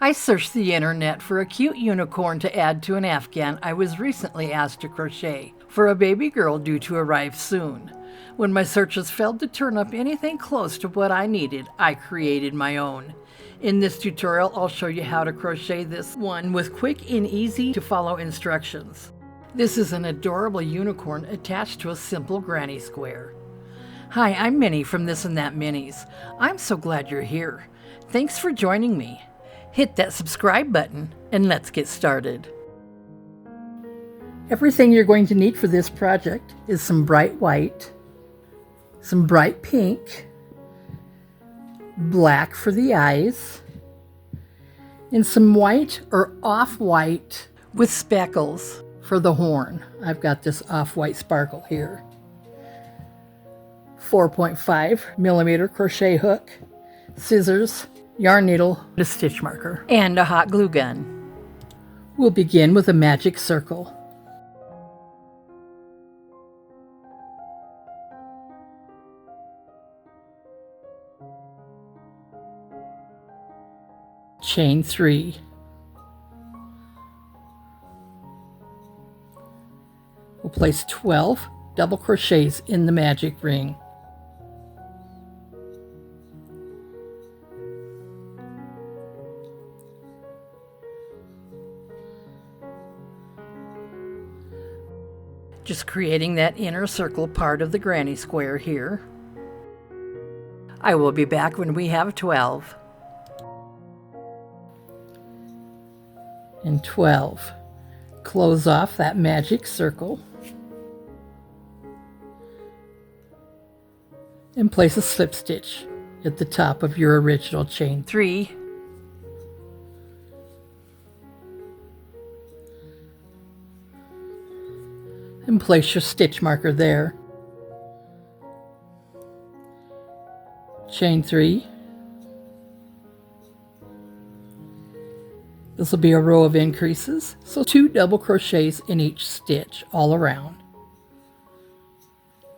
I searched the internet for a cute unicorn to add to an afghan I was recently asked to crochet for a baby girl due to arrive soon. When my searches failed to turn up anything close to what I needed, I created my own. In this tutorial, I'll show you how to crochet this one with quick and easy to follow instructions. This is an adorable unicorn attached to a simple granny square. Hi, I'm Minnie from This and That Minis. I'm so glad you're here. Thanks for joining me. Hit that subscribe button and let's get started. Everything you're going to need for this project is some bright white, some bright pink, black for the eyes, and some white or off-white with speckles for the horn. I've got this off-white sparkle here. 4.5 millimeter crochet hook, scissors, yarn needle, a stitch marker, and a hot glue gun. We'll begin with a magic circle. Chain 3. We'll place 12 double crochets in the magic ring. Just creating that inner circle part of the granny square here. I will be back when we have 12. And 12. Close off that magic circle and place a slip stitch at the top of your original chain 3. And place your stitch marker there. Chain 3. This will be a row of increases, so 2 double crochets in each stitch all around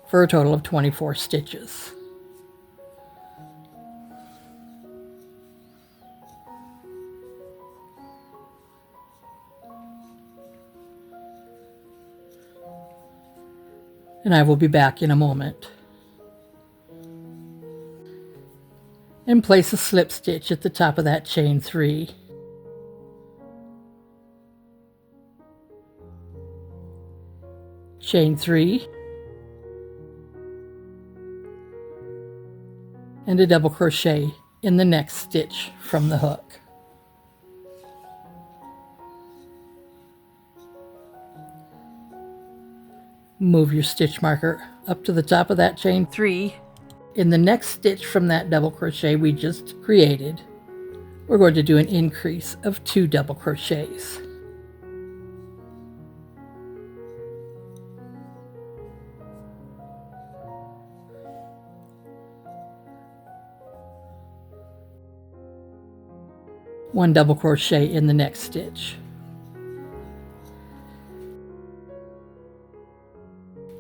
for a total of 24 stitches. And I will be back in a moment. And place a slip stitch at the top of that chain 3. Chain 3. And a double crochet in the next stitch from the hook. Move your stitch marker up to the top of that chain 3. In the next stitch from that double crochet we just created, we're going to do an increase of 2 double crochets. One double crochet in the next stitch.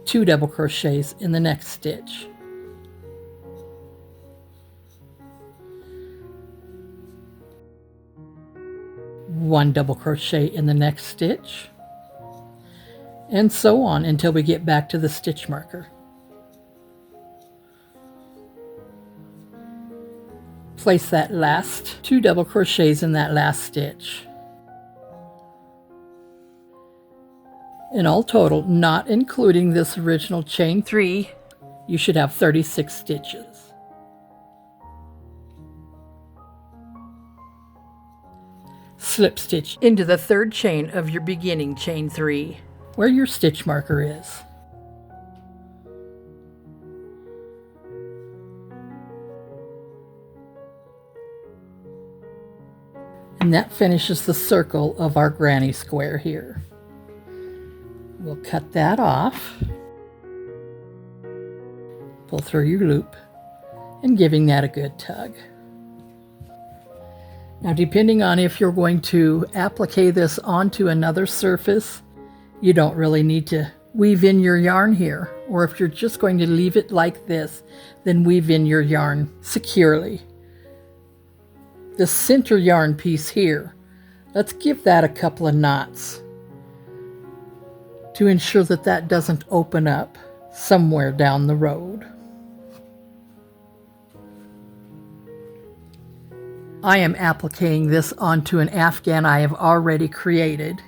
2 double crochets in the next stitch. One double crochet in the next stitch, and so on until we get back to the stitch marker. Place that last 2 double crochets in that last stitch. In all total, not including this original chain 3, you should have 36 stitches. Slip stitch into the 3rd chain of your beginning chain 3, where your stitch marker is. And that finishes the circle of our granny square here. We'll cut that off, pull through your loop, and giving that a good tug. Now, depending on if you're going to applique this onto another surface, you don't really need to weave in your yarn here, or if you're just going to leave it like this, then weave in your yarn securely. This center yarn piece here, let's give that a couple of knots to ensure that that doesn't open up somewhere down the road. I am appliquing this onto an afghan I have already created,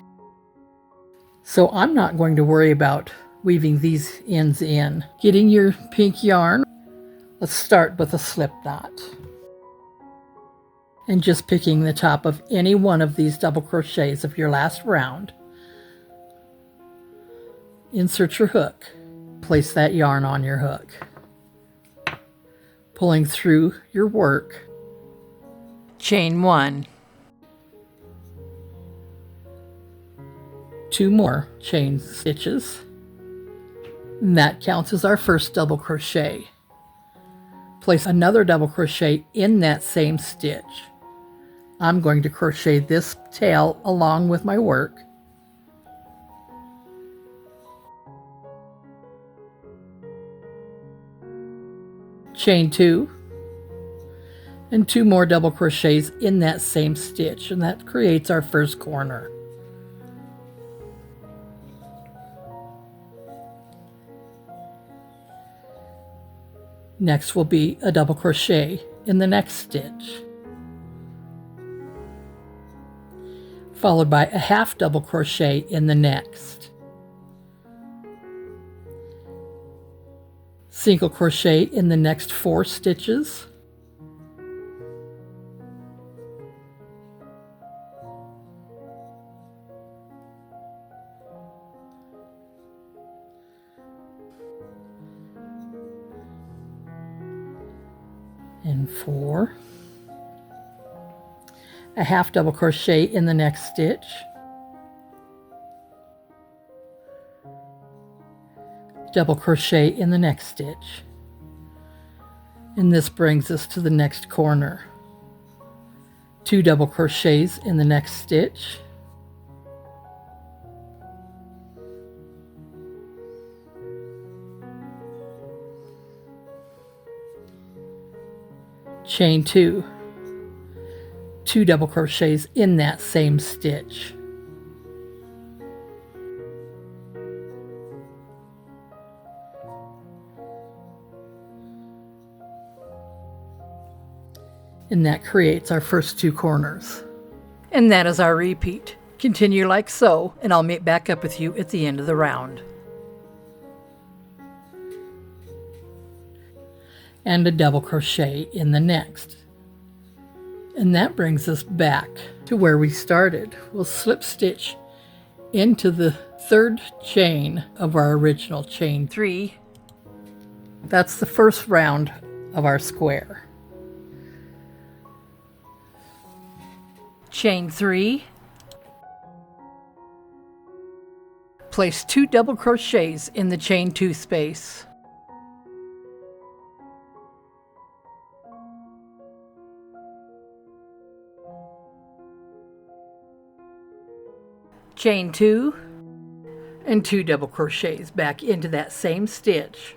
so I'm not going to worry about weaving these ends in. Getting your pink yarn, let's start with a slip knot. And just picking the top of any one of these double crochets of your last round. Insert your hook. Place that yarn on your hook. Pulling through your work. Chain 1. 2 more chain stitches. And that counts as our first double crochet. Place another double crochet in that same stitch. I'm going to crochet this tail along with my work. Chain 2 and 2 more double crochets in that same stitch, and that creates our first corner. Next will be a double crochet in the next stitch, followed by a half double crochet in the next. Single crochet in the next 4 stitches. And 4. A half double crochet in the next stitch. Double crochet in the next stitch. And this brings us to the next corner. 2 double crochets in the next stitch. Chain 2. 2 double crochets in that same stitch. And that creates our first 2 corners. And that is our repeat. Continue like so, and I'll meet back up with you at the end of the round. And a double crochet in the next. And that brings us back to where we started. We'll slip stitch into the 3rd chain of our original chain 3. That's the first round of our square. Chain 3. Place 2 double crochets in the chain 2 space. Chain 2 and 2 double crochets back into that same stitch.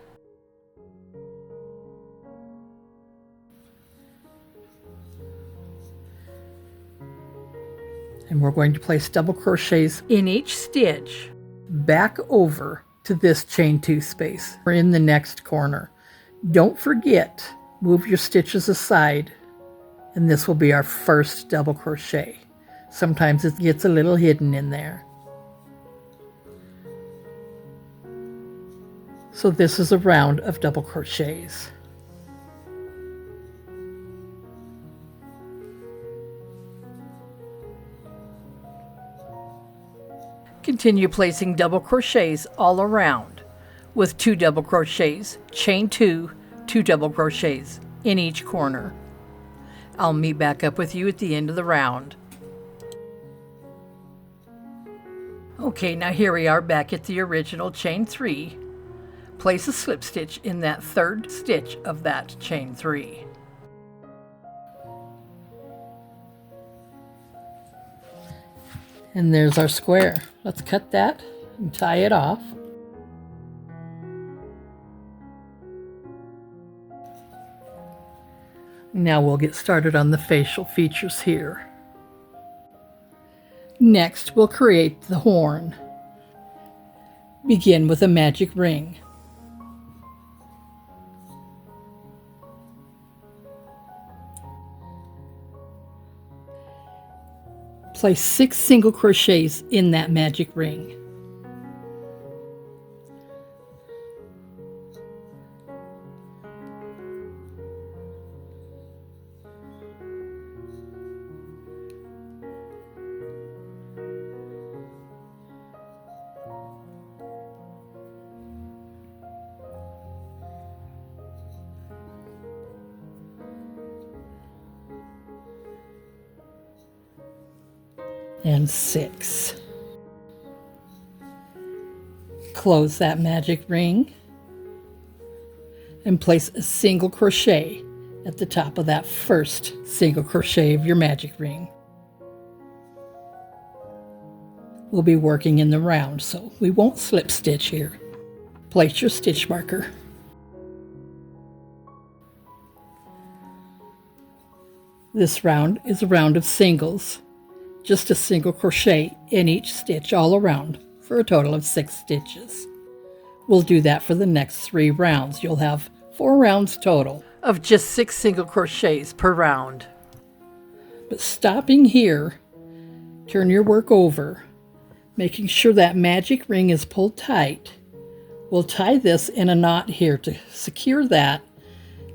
And we're going to place double crochets in each stitch back over to this chain 2 space. We're in the next corner. Don't forget, move your stitches aside, and this will be our first double crochet. Sometimes it gets a little hidden in there. So this is a round of double crochets. Continue placing double crochets all around with 2 double crochets, chain 2, 2 double crochets in each corner. I'll meet back up with you at the end of the round. Okay, now here we are back at the original chain 3. Place a slip stitch in that 3rd stitch of that chain 3. And there's our square. Let's cut that and tie it off. Now we'll get started on the facial features here. Next, we'll create the horn. Begin with a magic ring. Place 6 single crochets in that magic ring. And 6. Close that magic ring and place a single crochet at the top of that first single crochet of your magic ring. We'll be working in the round, so we won't slip stitch here. Place your stitch marker. This round is a round of singles. Just a single crochet in each stitch all around for a total of 6 stitches. We'll do that for the next 3 rounds. You'll have 4 rounds total of just 6 single crochets per round. But stopping here, turn your work over, making sure that magic ring is pulled tight. We'll tie this in a knot here to secure that,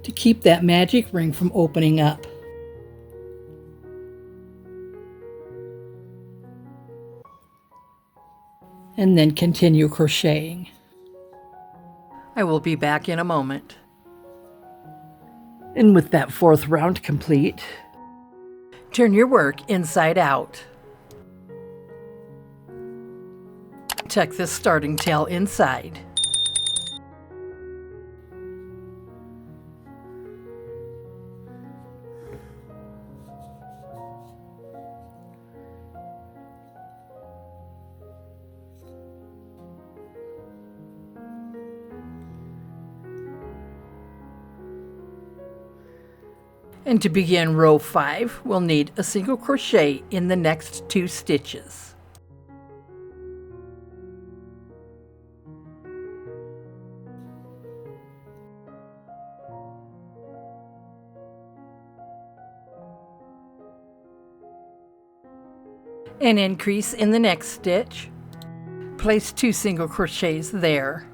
to keep that magic ring from opening up. And then continue crocheting. I will be back in a moment. And with that 4th round complete, turn your work inside out. Tuck this starting tail inside. And to begin row 5, we'll need a single crochet in the next 2 stitches. An increase in the next stitch. Place 2 single crochets there.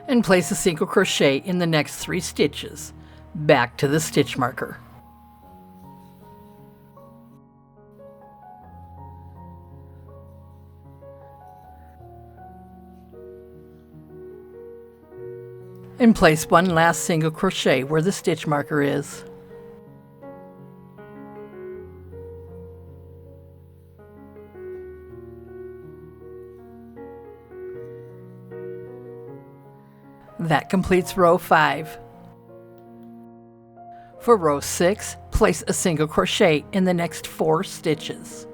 And place a single crochet in the next 3 stitches, back to the stitch marker. And place 1 last single crochet where the stitch marker is. That completes row 5. For row 6, place a single crochet in the next 4 stitches.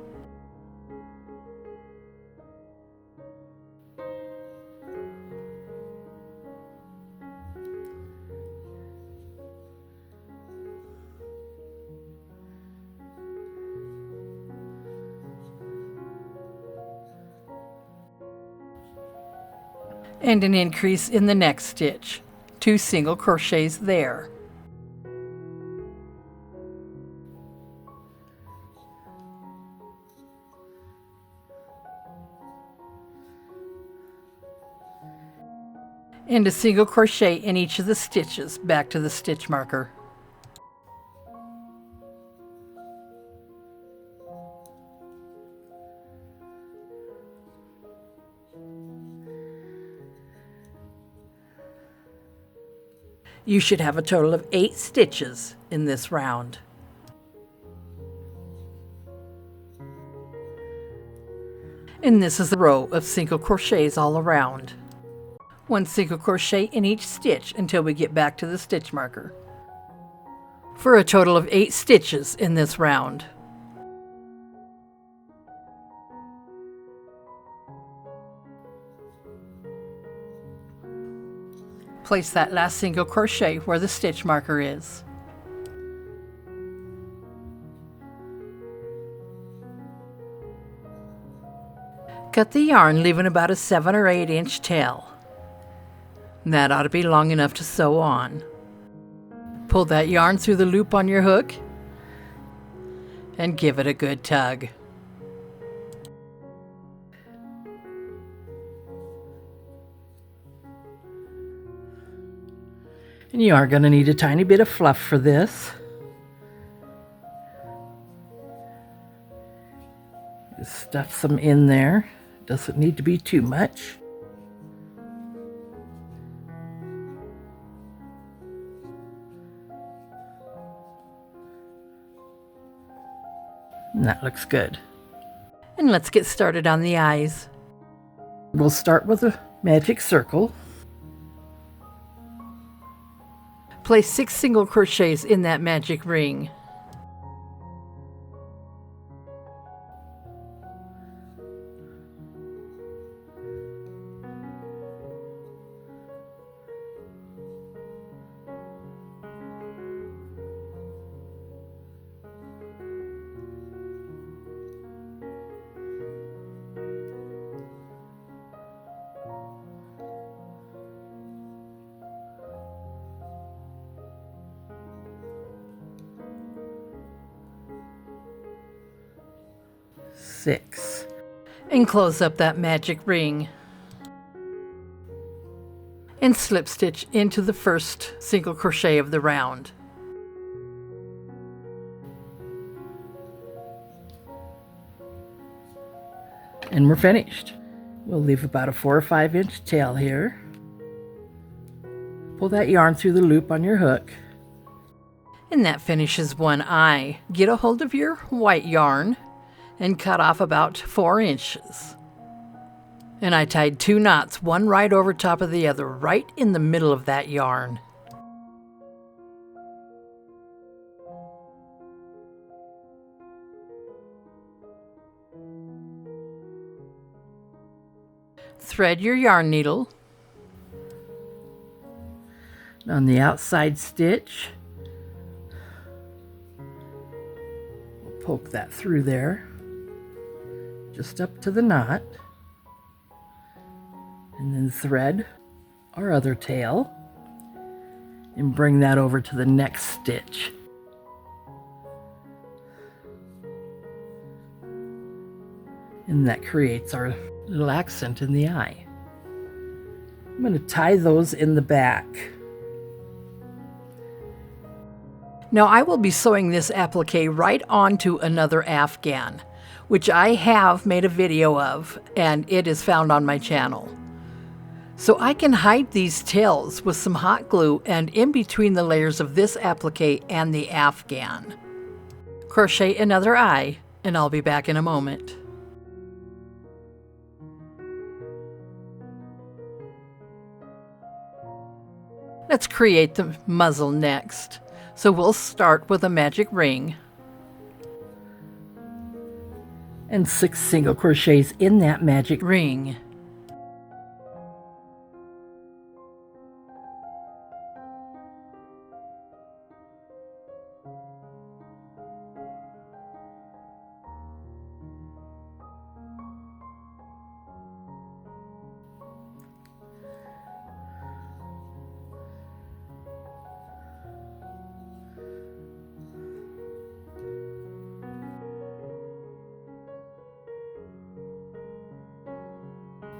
And an increase in the next stitch, 2 single crochets there. And a single crochet in each of the stitches back to the stitch marker. You should have a total of 8 stitches in this round. And this is the row of single crochets all around. 1 single crochet in each stitch until we get back to the stitch marker. For a total of 8 stitches in this round. Place that last single crochet where the stitch marker is. Cut the yarn, leaving about a 7 or 8 inch tail. That ought to be long enough to sew on. Pull that yarn through the loop on your hook and give it a good tug. And you are going to need a tiny bit of fluff for this. Just stuff some in there. Doesn't need to be too much. And that looks good. And let's get started on the eyes. We'll start with a magic circle. Place 6 single crochets in that magic ring. Six. And close up that magic ring. And slip stitch into the first single crochet of the round. And we're finished. We'll leave about a 4 or 5 inch tail here. Pull that yarn through the loop on your hook. And that finishes one eye. Get a hold of your white yarn and cut off about 4 inches. And I tied 2 knots, one right over top of the other, right in the middle of that yarn. Thread your yarn needle. On the outside stitch, we'll poke that through there. Just up to the knot, and then thread our other tail and bring that over to the next stitch. And that creates our little accent in the eye. I'm going to tie those in the back. Now I will be sewing this applique right onto another afghan, which I have made a video of, and it is found on my channel. So I can hide these tails with some hot glue and in between the layers of this applique and the afghan. Crochet another eye, and I'll be back in a moment. Let's create the muzzle next. So we'll start with a magic ring and 6 single crochets in that magic ring.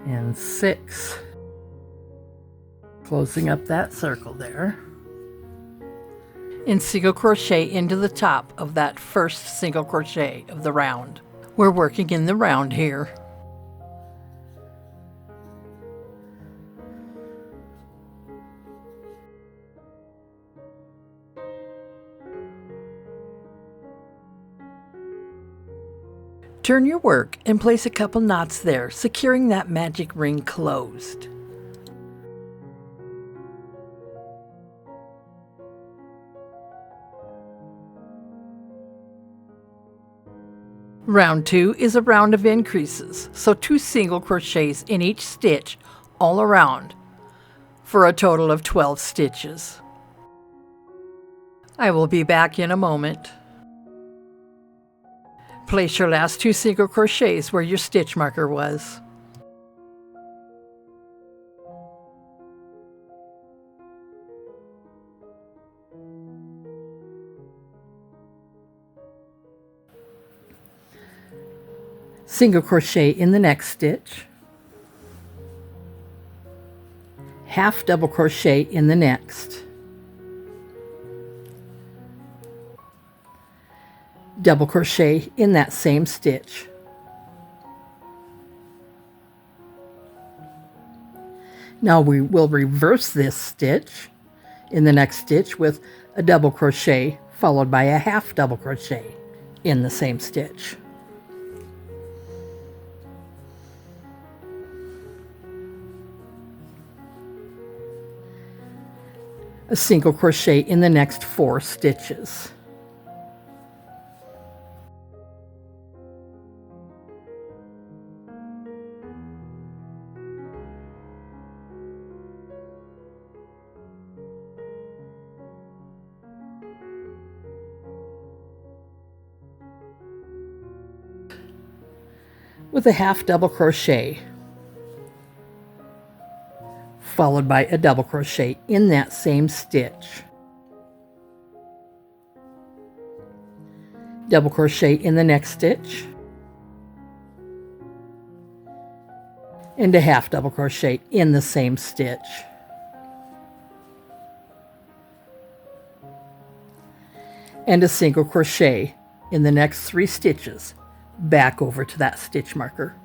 And 6, closing up that circle there, and single crochet into the top of that first single crochet of the round. We're working in the round here. Turn your work and place a couple knots there, securing that magic ring closed. Round 2 is a round of increases, so 2 single crochets in each stitch all around for a total of 12 stitches. I will be back in a moment. Place your last 2 single crochets where your stitch marker was. Single crochet in the next stitch, half double crochet in the next, double crochet in that same stitch, now we will reverse this stitch in the next stitch with a double crochet followed by a half double crochet in the same stitch. A single crochet in the next 4 stitches. With a half double crochet, followed by a double crochet in that same stitch. Double crochet in the next stitch, and a half double crochet in the same stitch. And a single crochet in the next 3 stitches back over to that stitch marker.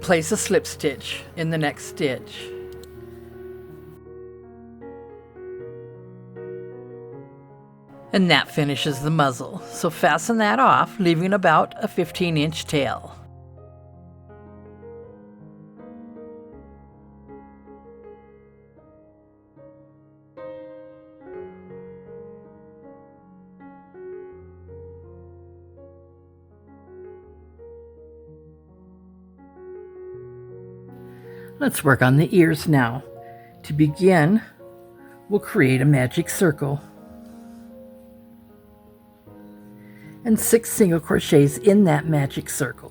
Place a slip stitch in the next stitch. And that finishes the muzzle, so fasten that off, leaving about a 15-inch tail. Let's work on the ears now. To begin, we'll create a magic circle and 6 single crochets in that magic circle.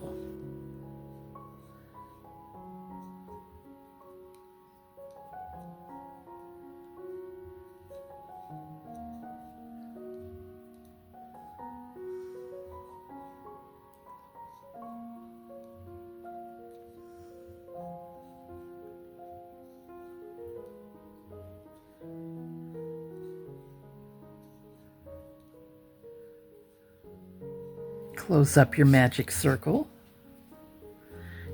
Close up your magic circle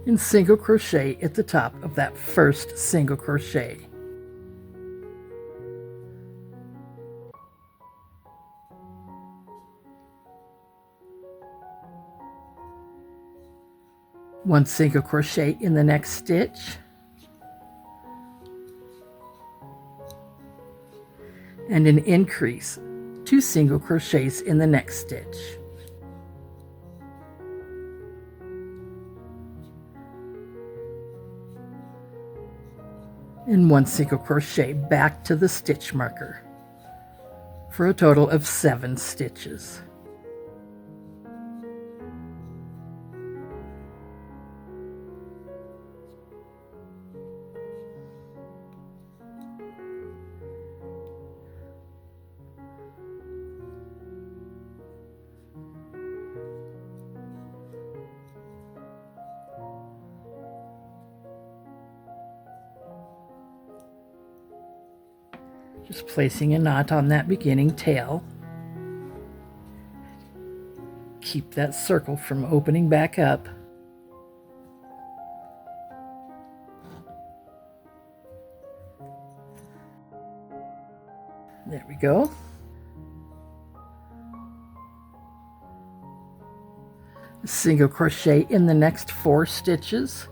and single crochet at the top of that first single crochet. One single crochet in the next stitch, and an increase, 2 single crochets in the next stitch. And 1 single crochet back to the stitch marker for a total of 7 stitches. Just placing a knot on that beginning tail. Keep that circle from opening back up. There we go. A single crochet in the next 4 stitches.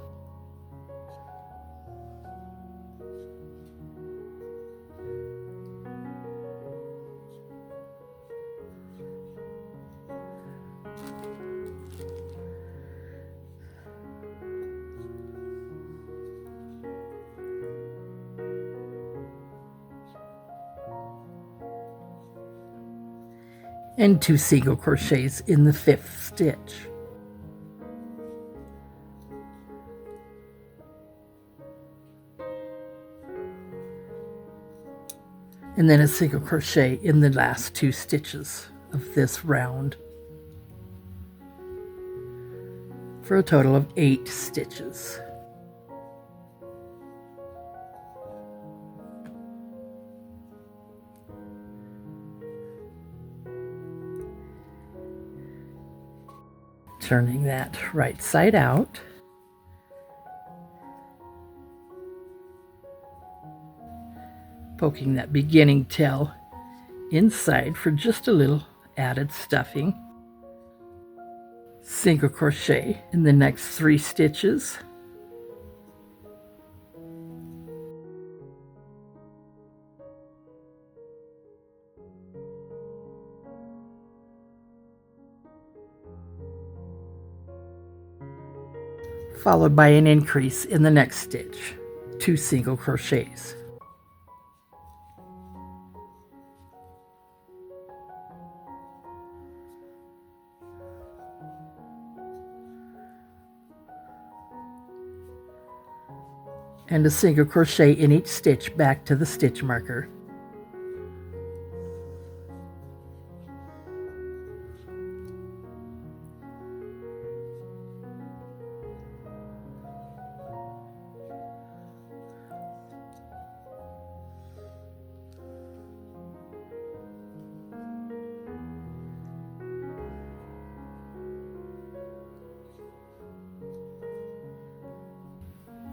and 2 single crochets in the 5th stitch. And then a single crochet in the last 2 stitches of this round, for a total of 8 stitches. Turning that right side out. Poking that beginning tail inside for just a little added stuffing. Single crochet in the next 3 stitches. Followed by an increase in the next stitch, 2 single crochets. And a single crochet in each stitch back to the stitch marker.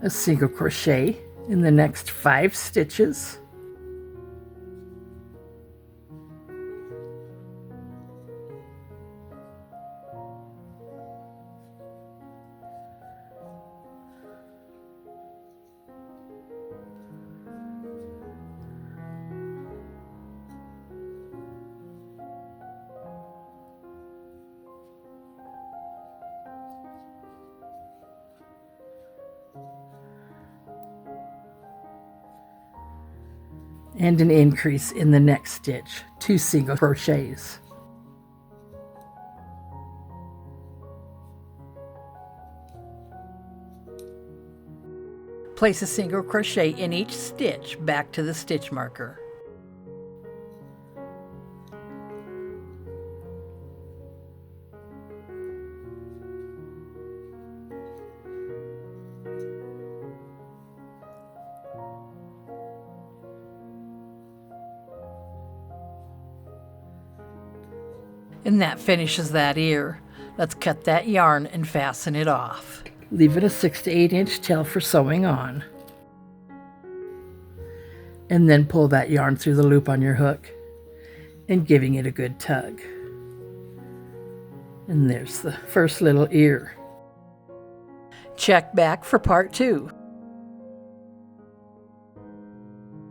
A single crochet in the next 5 stitches. And an increase in the next stitch, 2 single crochets. Place a single crochet in each stitch back to the stitch marker. And that finishes that ear. Let's cut that yarn and fasten it off. Leave it a 6 to 8 inch tail for sewing on. And then pull that yarn through the loop on your hook and giving it a good tug. And there's the first little ear. Check back for part 2.